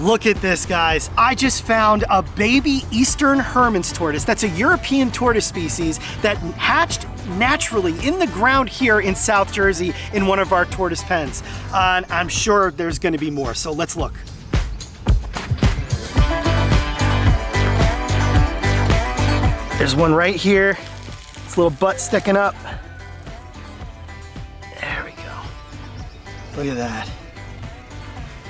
Look at this, guys. I just found a baby eastern Hermann's tortoise. That's a European tortoise species that hatched naturally in the ground here in South Jersey in one of our tortoise pens. And I'm sure there's gonna be more, so let's look. There's one right here. Its little butt sticking up. There we go. Look at that.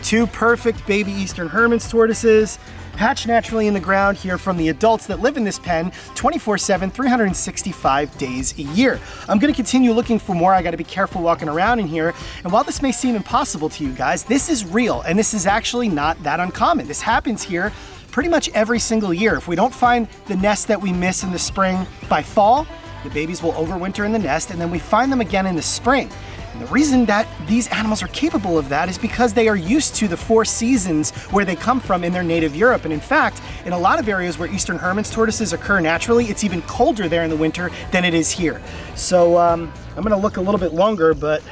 Two perfect baby eastern Hermann's tortoises, hatched naturally in the ground here from the adults that live in this pen 24/7, 365 days a year. I'm gonna continue looking for more. I gotta be careful walking around in here. And while this may seem impossible to you guys, this is real, and this is actually not that uncommon. This happens here pretty much every single year. If we don't find the nest that we miss in the spring by fall, the babies will overwinter in the nest, and then we find them again in the spring. And the reason that these animals are capable of that is because they are used to the 4 seasons where they come from in their native Europe. And in fact, in a lot of areas where eastern Hermann's tortoises occur naturally, it's even colder there in the winter than it is here. So I'm gonna look a little bit longer, but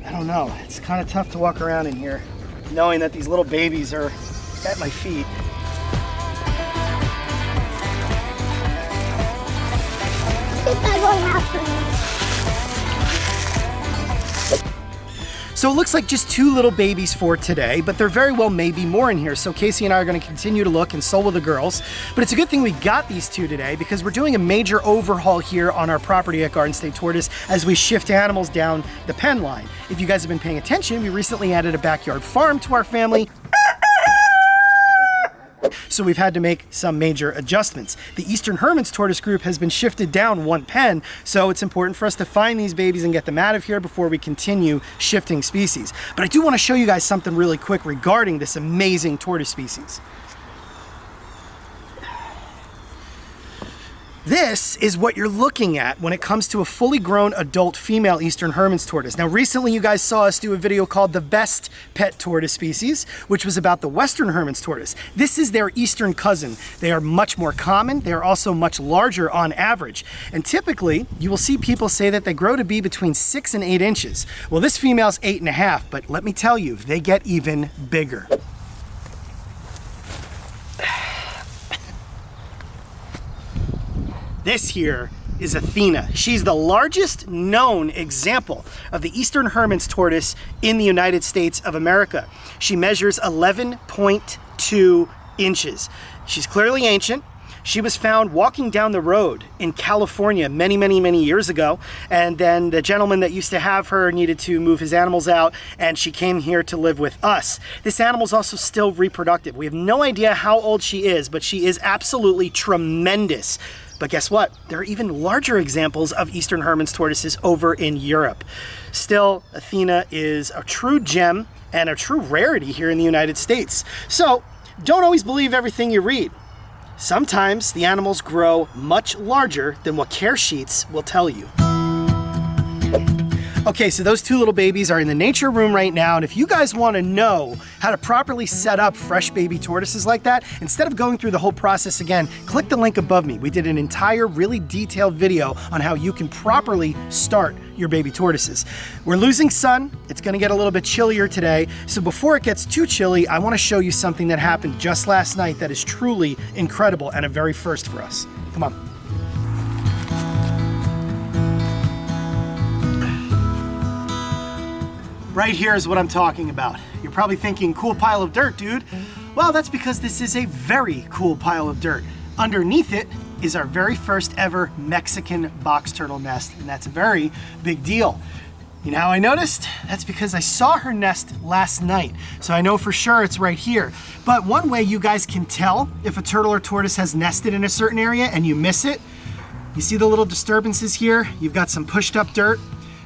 I don't know. It's kind of tough to walk around in here knowing that these little babies are at my feet. So it looks like just 2 little babies for today, but there very well may be more in here. So Casey and I are gonna continue to look, and so will the girls. But it's a good thing we got these 2 today, because we're doing a major overhaul here on our property at Garden State Tortoise as we shift animals down the pen line. If you guys have been paying attention, we recently added a backyard farm to our family. So we've had to make some major adjustments. The eastern Hermann's tortoise group has been shifted down 1 pen, so it's important for us to find these babies and get them out of here before we continue shifting species. But I do want to show you guys something really quick regarding this amazing tortoise species. This is what you're looking at when it comes to a fully grown adult female eastern Hermann's tortoise. Now recently you guys saw us do a video called The Best Pet Tortoise Species, which was about the western Hermann's tortoise. This is their eastern cousin. They are much more common. They are also much larger on average. And typically you will see people say that they grow to be between 6 and 8 inches. Well, this female's 8.5, but let me tell you, they get even bigger. This here is Athena. She's the largest known example of the eastern Hermann's tortoise in the United States of America. She measures 11.2 inches. She's clearly ancient. She was found walking down the road in California many years ago, and then the gentleman that used to have her needed to move his animals out, and she came here to live with us. This animal's also still reproductive. We have no idea how old she is, but she is absolutely tremendous. But guess what? There are even larger examples of eastern Hermann's tortoises over in Europe. Still, Athena is a true gem and a true rarity here in the United States. So don't always believe everything you read. Sometimes the animals grow much larger than what care sheets will tell you. Okay, so those 2 little babies are in the nature room right now, and if you guys want to know how to properly set up fresh baby tortoises like that, instead of going through the whole process again, click the link above me. We did an entire really detailed video on how you can properly start your baby tortoises. We're losing sun. It's going to get a little bit chillier today, so before it gets too chilly, I want to show you something that happened just last night that is truly incredible and a very first for us. Come on. Right here is what I'm talking about. You're probably thinking, cool pile of dirt, dude. Well, that's because this is a very cool pile of dirt. Underneath it is our very first ever Mexican box turtle nest, and that's a very big deal. You know how I noticed? That's because I saw her nest last night, so I know for sure it's right here. But one way you guys can tell if a turtle or tortoise has nested in a certain area and you miss it, you see the little disturbances here? You've got some pushed up dirt,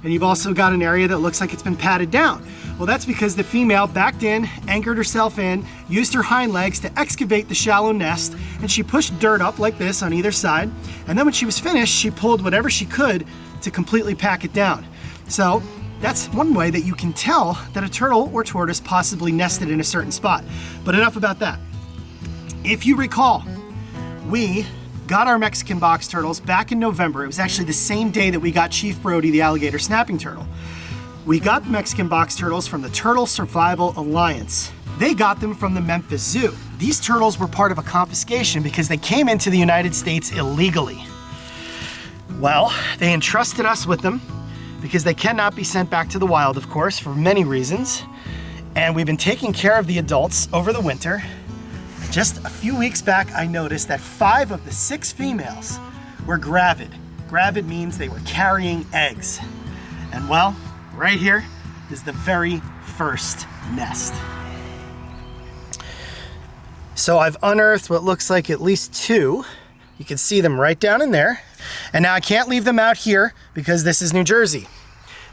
and you've also got an area that looks like it's been patted down. Well, that's because the female backed in, anchored herself in, used her hind legs to excavate the shallow nest, and she pushed dirt up like this on either side. And then when she was finished, she pulled whatever she could to completely pack it down. So that's one way that you can tell that a turtle or tortoise possibly nested in a certain spot. But enough about that. If you recall, we got our Mexican box turtles back in November. It was actually the same day that we got Chief Brody, the alligator snapping turtle. We got the Mexican box turtles from the Turtle Survival Alliance. They got them from the Memphis Zoo. These turtles were part of a confiscation because they came into the United States illegally. Well, they entrusted us with them because they cannot be sent back to the wild, of course, for many reasons. And we've been taking care of the adults over the winter. Just a few weeks back, I noticed that 5 of the 6 females were gravid. Gravid means they were carrying eggs. And well, right here is the very first nest. So I've unearthed what looks like at least 2. You can see them right down in there. And now I can't leave them out here because this is New Jersey.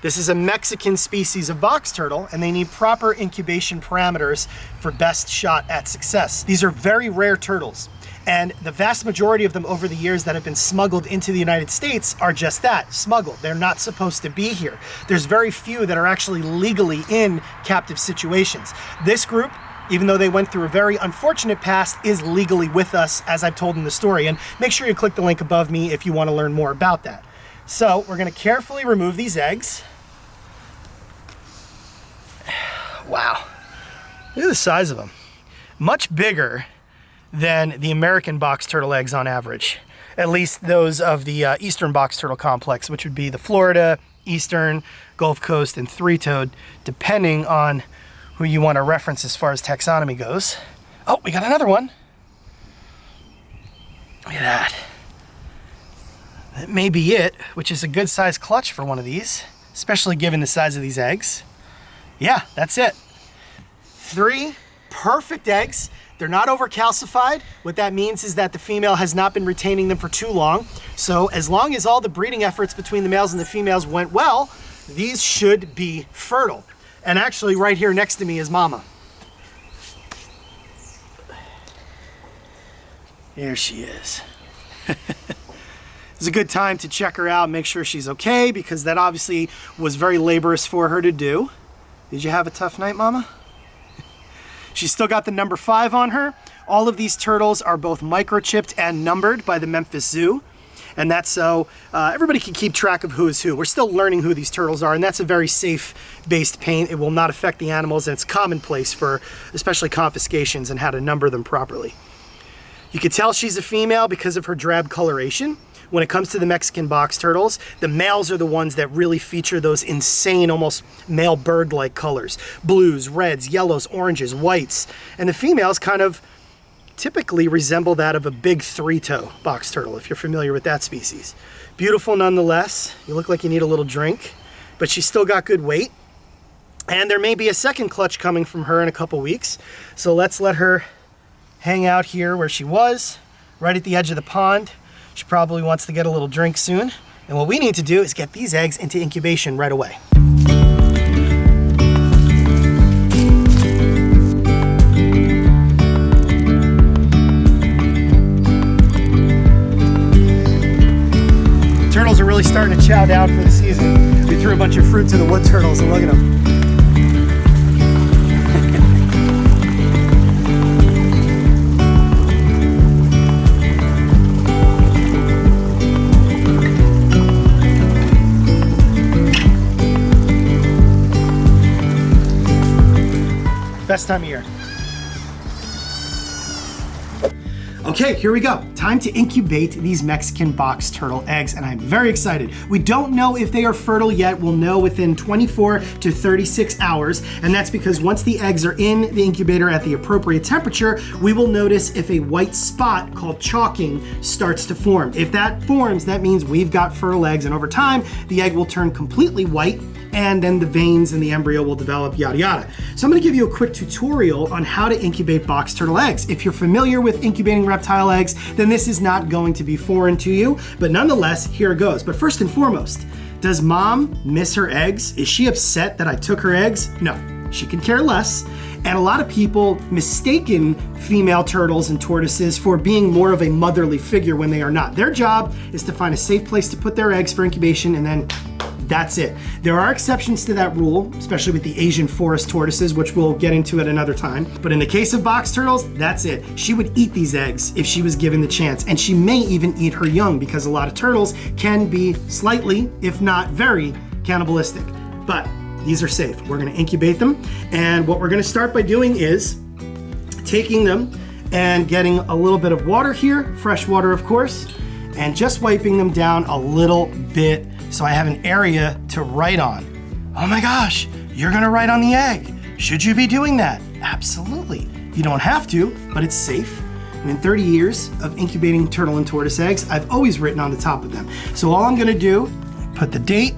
This is a Mexican species of box turtle, and they need proper incubation parameters for best shot at success. These are very rare turtles, and the vast majority of them over the years that have been smuggled into the United States are just that, smuggled. They're not supposed to be here. There's very few that are actually legally in captive situations. This group, even though they went through a very unfortunate past, is legally with us, as I've told in the story. And make sure you click the link above me if you want to learn more about that. So we're going to carefully remove these eggs. Wow, look at the size of them. Much bigger than the American box turtle eggs on average. At least those of the Eastern box turtle complex, which would be the Florida, Eastern, Gulf Coast, and three-toed, depending on who you want to reference as far as taxonomy goes. Oh, we got another one. Look at that. That may be it, which is a good size clutch for one of these, especially given the size of these eggs. Yeah, that's it. 3 perfect eggs. They're not over-calcified. What that means is that the female has not been retaining them for too long. So as long as all the breeding efforts between the males and the females went well, these should be fertile. And actually right here next to me is Mama. Here she is. It's a good time to check her out, make sure she's okay, because that obviously was very laborious for her to do. Did you have a tough night, Mama? She's still got the number 5 on her. All of these turtles are both microchipped and numbered by the Memphis Zoo. And that's so everybody can keep track of who is who. We're still learning who these turtles are, and that's a very safe-based paint. It will not affect the animals, and it's commonplace for especially confiscations and how to number them properly. You can tell she's a female because of her drab coloration. When it comes to the Mexican box turtles, the males are the ones that really feature those insane, almost male bird-like colors. Blues, reds, yellows, oranges, whites. And the females kind of typically resemble that of a big 3-toe box turtle, if you're familiar with that species. Beautiful nonetheless. You look like you need a little drink, but she's still got good weight. And there may be a second clutch coming from her in a couple weeks. So let's let her hang out here where she was, right at the edge of the pond. She probably wants to get a little drink soon. And what we need to do is get these eggs into incubation right away. Turtles are really starting to chow down for the season. We threw a bunch of fruit to the wood turtles, and look at them. Best time of year. Okay, here we go. Time to incubate these Mexican box turtle eggs, and I'm very excited. We don't know if they are fertile yet. We'll know within 24 to 36 hours, and that's because once the eggs are in the incubator at the appropriate temperature, we will notice if a white spot called chalking starts to form. If that forms, that means we've got fertile eggs, and over time, the egg will turn completely white, and then the veins and the embryo will develop, yada yada. So I'm gonna give you a quick tutorial on how to incubate box turtle eggs. If you're familiar with incubating reptile eggs, then this is not going to be foreign to you, but nonetheless, here it goes. But first and foremost, does Mom miss her eggs? Is she upset that I took her eggs? No, she could care less. And a lot of people mistaken female turtles and tortoises for being more of a motherly figure when they are not. Their job is to find a safe place to put their eggs for incubation, and then that's it. There are exceptions to that rule, especially with the Asian forest tortoises, which we'll get into at another time. But in the case of box turtles, that's it. She would eat these eggs if she was given the chance, and she may even eat her young because a lot of turtles can be slightly, if not very, cannibalistic. But these are safe. We're gonna incubate them. And what we're gonna start by doing is taking them and getting a little bit of water here, fresh water of course, and just wiping them down a little bit so I have an area to write on. Oh my gosh, you're gonna write on the egg. Should you be doing that? Absolutely. You don't have to, but it's safe. And in 30 years of incubating turtle and tortoise eggs, I've always written on the top of them. So all I'm gonna do, put the date,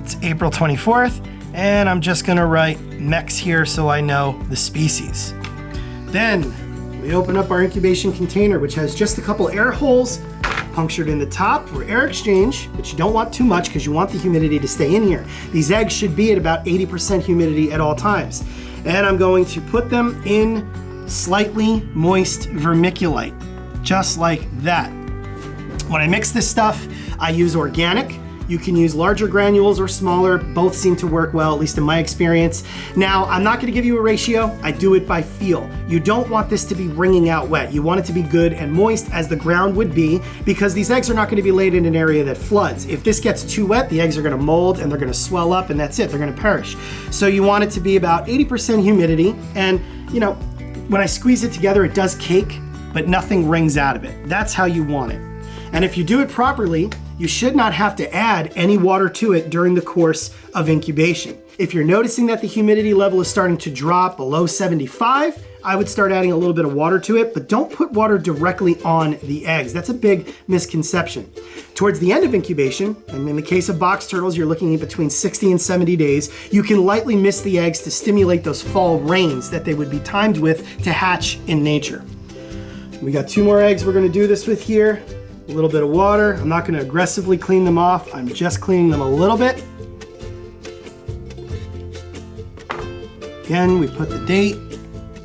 it's April 24th, and I'm just gonna write Mex here so I know the species. Then we open up our incubation container, which has just a couple air holes punctured in the top for air exchange, but you don't want too much because you want the humidity to stay in here. These eggs should be at about 80% humidity at all times. And I'm going to put them in slightly moist vermiculite, just like that. When I mix this stuff, I use organic. You can use larger granules or smaller. Both seem to work well, at least in my experience. Now, I'm not gonna give you a ratio. I do it by feel. You don't want this to be wringing out wet. You want it to be good and moist as the ground would be, because these eggs are not gonna be laid in an area that floods. If this gets too wet, the eggs are gonna mold and they're gonna swell up and that's it, they're gonna perish. So you want it to be about 80% humidity. And you know, when I squeeze it together, it does cake, but nothing wrings out of it. That's how you want it. And if you do it properly, you should not have to add any water to it during the course of incubation. If you're noticing that the humidity level is starting to drop below 75, I would start adding a little bit of water to it, but don't put water directly on the eggs. That's a big misconception. Towards the end of incubation, and in the case of box turtles, you're looking at between 60 and 70 days, you can lightly mist the eggs to stimulate those fall rains that they would be timed with to hatch in nature. We got 2 more eggs we're gonna do this with here. A little bit of water. I'm not gonna aggressively clean them off. I'm just cleaning them a little bit. Again, we put the date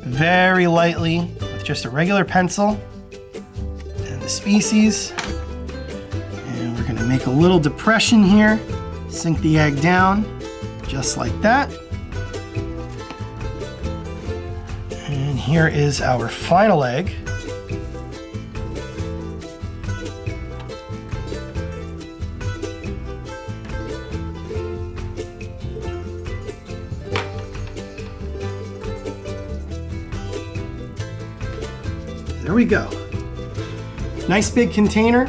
very lightly with just a regular pencil and the species. And we're gonna make a little depression here, sink the egg down just like that. And here is our final egg. There we go. Nice big container.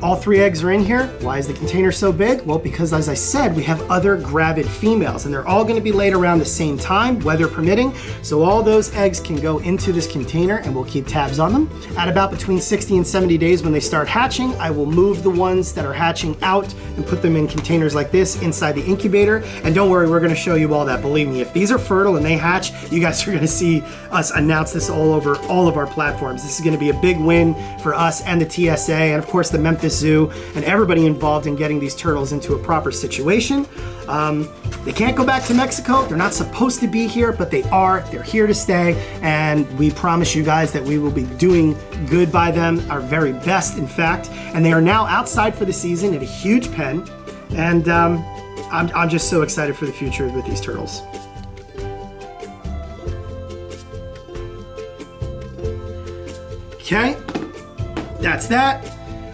All 3 eggs are in here. Why is the container so big? Well, because as I said, we have other gravid females and they're all gonna be laid around the same time, weather permitting. So all those eggs can go into this container and we'll keep tabs on them. At about between 60 and 70 days when they start hatching, I will move the ones that are hatching out and put them in containers like this inside the incubator. And don't worry, we're gonna show you all that. Believe me, if these are fertile and they hatch, you guys are gonna see us announce this all over all of our platforms. This is gonna be a big win for us and the TSA and of course the Memphis Zoo and everybody involved in getting these turtles into a proper situation. They can't go back to Mexico. They're not supposed to be here, but they are. They're here to stay, and we promise you guys that we will be doing good by them, our very best, in fact. And they are now outside for the season in a huge pen, and I'm just so excited for the future with these turtles. Okay, that's that.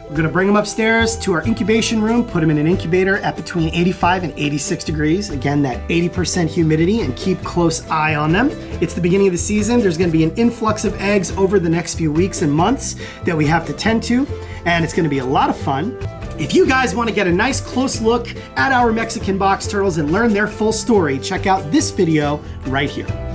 We're gonna bring them upstairs to our incubation room, put them in an incubator at between 85 and 86 degrees. Again, that 80% humidity, and keep close eye on them. It's the beginning of the season. There's gonna be an influx of eggs over the next few weeks and months that we have to tend to, and it's gonna be a lot of fun. If you guys wanna get a nice close look at our Mexican box turtles and learn their full story, check out this video right here.